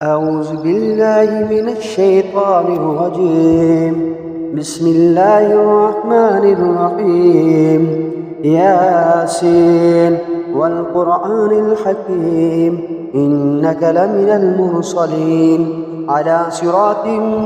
أعوذ بالله من الشيطان الرجيم. بسم الله الرحمن الرحيم. ياسين والقرآن الحكيم إنك لمن المرسلين على صراط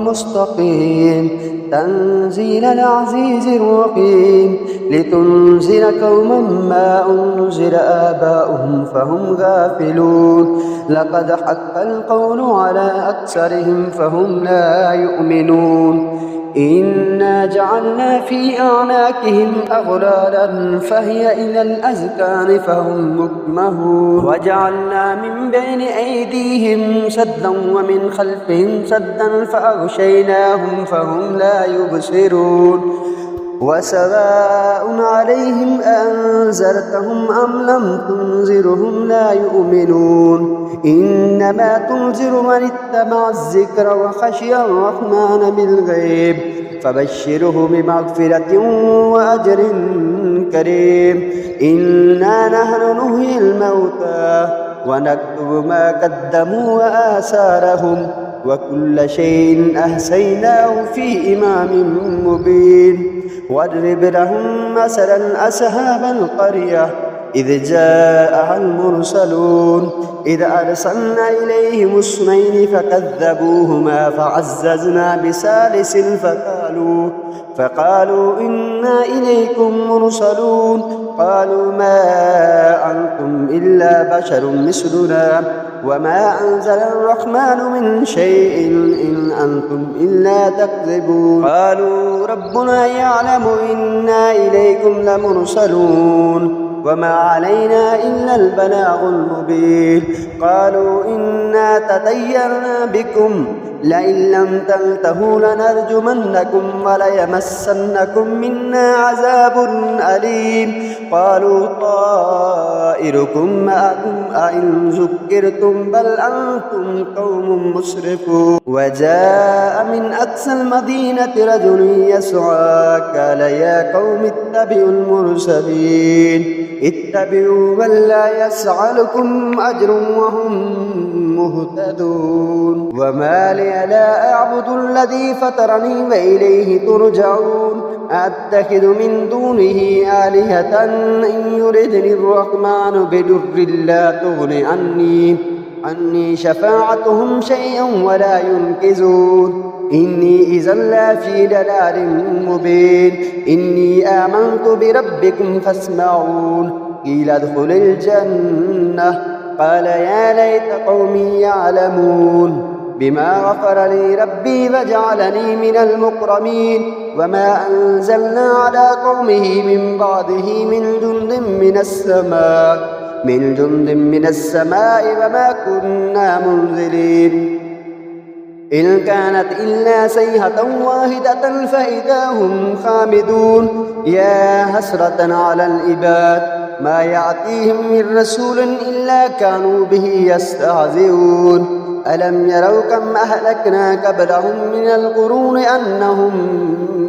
مستقيم تنزيل العزيز الرحيم لتنذر قوما ما أنذر آباؤهم فهم غافلون لقد حق القول على أكثرهم فهم لا يؤمنون إنا جعلنا في أعناقهم أغلالا فهي إلى الأذقان فهم مقمحون وجعلنا من بين أيديهم سدا ومن خلفهم سدا فأغشيناهم فهم لا يبصرون وسواء عليهم أنذرتهم أم لم تنذرهم لا يؤمنون إنما تنذر من اتبع الذكر وخشي الرحمن بالغيب فبشره بمغفرة وأجر كريم. إنا نحن نحيي الموتى ونكتب ما قدموا وآثارهم وكل شيء أحصيناه في إمام مبين. واضرب لهم مثلا أصحاب القرية إذ جاءها المرسلون إذ أرسلنا إليهم اثنين فكذبوهما فعززنا بثالث فقالوا إنا إليكم مرسلون قالوا ما أنتم إلا بشر مثلنا وما أنزل الرحمن من شيء إن أنتم إلا تكذبون. قالوا ربنا يعلم إنا إليكم لمرسلون وما علينا إلا البلاغ المبين. قالوا إنا تطيرنا بكم لئن لم تنتهوا لنرجمنكم وليمسنكم منا عذاب أليم. قالوا طائركم معكم أئن ذكرتم بل أنتم قوم مسرفون. وجاء من أقصى المدينة رجل يسعى قال يا قوم اتبعوا المرسلين اتبعوا من لا يسألكم أجر وهم مهتدون. وما لي لا أعبد الذي فطرني وإليه ترجعون أتخذ من دونه آلهة إن يردني الرحمن بضر لا تغن عني شفاعتهم شيئا ولا ينقذون. إني إذا لفي ضلال مبين. إني آمنت بربكم فاسمعون. قيل ادخل الجنة قال يا ليت قومي يعلمون بما غفر لي ربي وجعلني من المكرمين. وما أنزلنا على قومه من بعده من جند من السماء وما كنا منزلين. إن كانت إلا صيحة واحدة فإذا هم خامدون. يا حسرة على العباد ما يأتيهم من رسول إلا كانوا به يستهزئون. ألم يروا كم أهلكنا قبلهم من القرون أنهم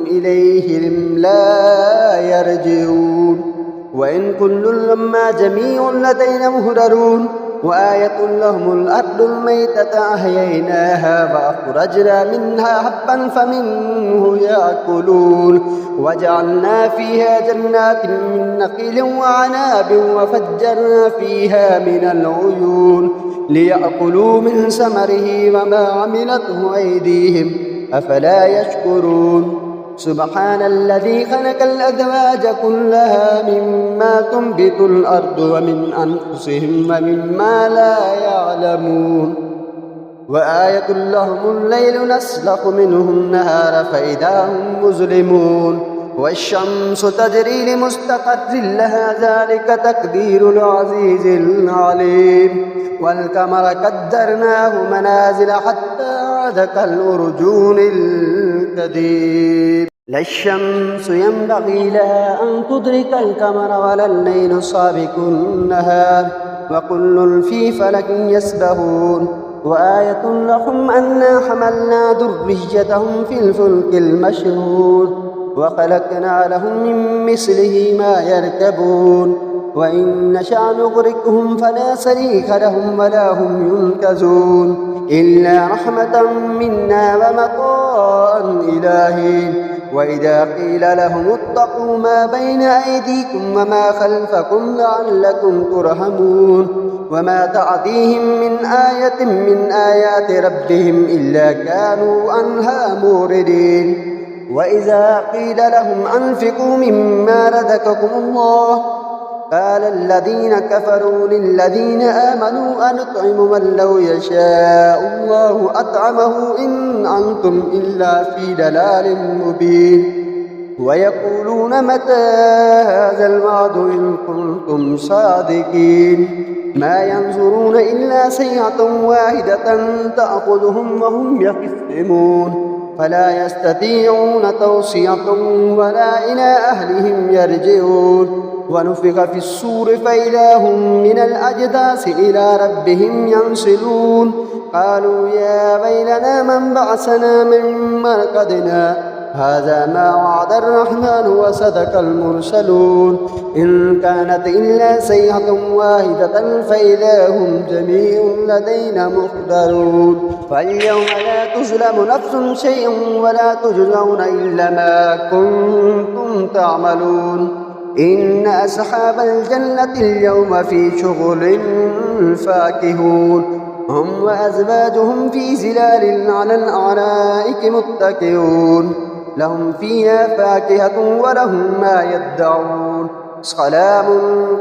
إليهم لا يرجعون. وإن كل لما جميع لدينا مهدرون. وآية لهم الأرض الميتة أحييناها وأخرجنا منها حبا فمنه يأكلون. وجعلنا فيها جنات من نخيل وعناب وفجرنا فيها من العيون ليأكلوا من ثمره وما عملته أيديهم أفلا يشكرون. سبحان الذي خلق الأزواج كلها مما تنبت الأرض ومن أنفسهم ومما لا يعلمون. وآية لهم الليل نسلخ منه النهار فإذا هم مظلمون. والشمس تجري لمستقر لها ذلك تقدير العزيز العليم. والقمر قدرناه منازل حتى عاد كالأرجون القديم. لا الشمس ينبغي لها أن تدرك القمر ولا الليل سابق النهار وكل في فلك يسبحون. وآية لهم أنا حملنا ذريتهم في الفلك المشحون وخلقنا لهم من مثله ما يركبون وإن نشأ نغرقهم فلا صريخ لهم ولا هم ينقذون إلا رحمة منا ومطاء إلى حين وإذا قيل لهم اتقوا ما بين أيديكم وما خلفكم لعلكم ترحمون وما تأتيهم من آية من آيات ربهم إلا كانوا عنها موردين وإذا قيل لهم أنفقوا مما رزقكم الله قال الذين كفروا للذين آمنوا أنطعم من لو يشاء الله أطعمه إن أنتم إلا في ضلال مبين ويقولون متى هذا الوعد إن كنتم صادقين ما ينظرون إلا صيحة واحدة تأخذهم وهم يخصمون فلا يستطيعون توصية ولا إلى أهلهم يرجعون ونفخ في الصور فإذا هم من الأجداث إلى ربهم ينسلون قالوا يا ويلنا من بعثنا من مرقدنا هذا ما وعد الرحمن وصدق المرسلون إن كانت إلا صيحة واحدة فإذا هم جميع لدينا محضرون فاليوم لا تظلم نفس شيئا ولا تجزون إلا ما كنتم تعملون إن أصحاب الجنة اليوم في شغل فاكهون هم وأزواجهم في ظلال على الأرائك متكئون لهم فيها فاكهة ولهم ما يدعون سلام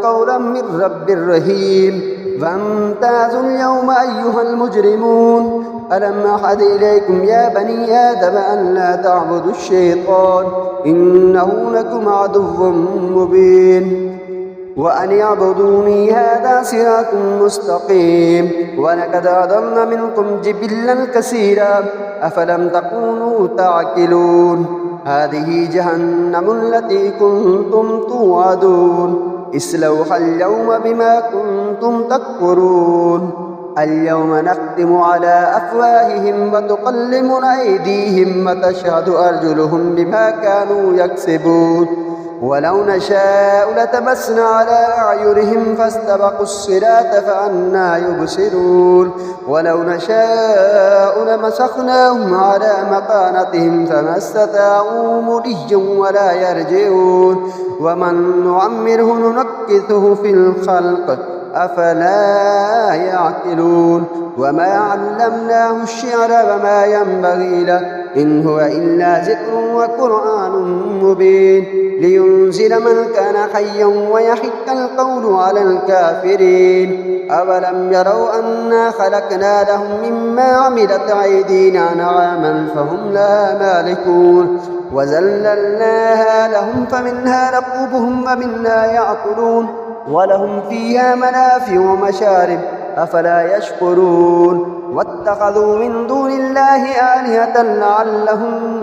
قولا من رب رحيم فامتازوا اليوم أيها المجرمون ألم أعهد إليكم يا بني آدم أن لا تعبدوا الشيطان إنه لكم عدو مبين وأن اعبدوني هذا صراط مستقيم ولقد أضل منكم جبلا كثيرا أفلم تكونوا تعقلون هذه جهنم التي كنتم توعدون اصلوها اليوم بما كنتم تكفرون اليوم نختم على أفواههم وتكلمنا أيديهم وتشهد أرجلهم بما كانوا يكسبون ولو نشاء لتمسنا على أعينهم فاستبقوا الصراط فأنى يبصرون ولو نشاء لمسخناهم على مكانتهم فما استطاعوا مضيا ولا يرجعون ومن نعمره ننكثه في الخلق أفلا يعقلون وما علمناه الشعر وما ينبغي له إن هو إلا ذكر وقرآن مبين لينزل من كان حيا ويحق القول على الكافرين أولم يروا أنا خلقنا لهم مما عملت أيدينا نعاما فهم لها مالكون وذللناها لهم فمنها ركوبهم ومنها يأكلون ولهم فيها منافع ومشارب أفلا يشكرون واتخذوا من دون الله آلهة لعلهم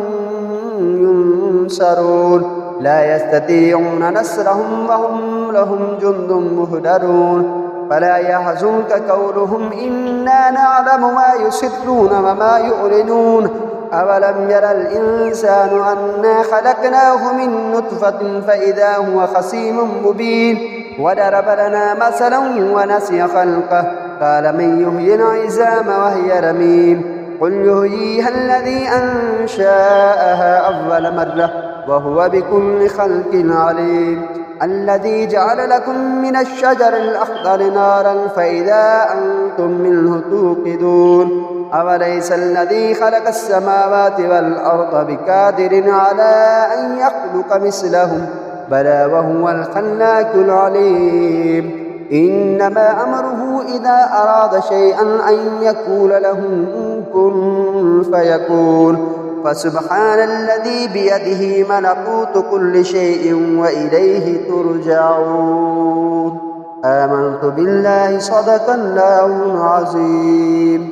ينصرون لا يستطيعون نصرهم وهم لهم جند مهدرون فلا يحزنك قولهم إنا نعلم ما يسرون وما يعلنون أولم يرى الإنسان أنا خلقناه من نطفة فإذا هو خصيم مبين وضرب لنا مثلا ونسي خلقه قال من يحيي العظام وهي رميم قل يحييها الذي أنشأها أول مرة وهو بكل خلق عليم الذي جعل لكم من الشجر الأخضر نارا فإذا أنتم منه توقدون أوليس الذي خلق السماوات والأرض بقادر على أن يخلق مثلهم بلى وهو الخلاق العليم إنما أمره إذا أراد شيئا أن يقول له كن فيكون فسبحان الذي بيده ملكوت كل شيء وإليه ترجعون آمنت بالله صدق الله العظيم.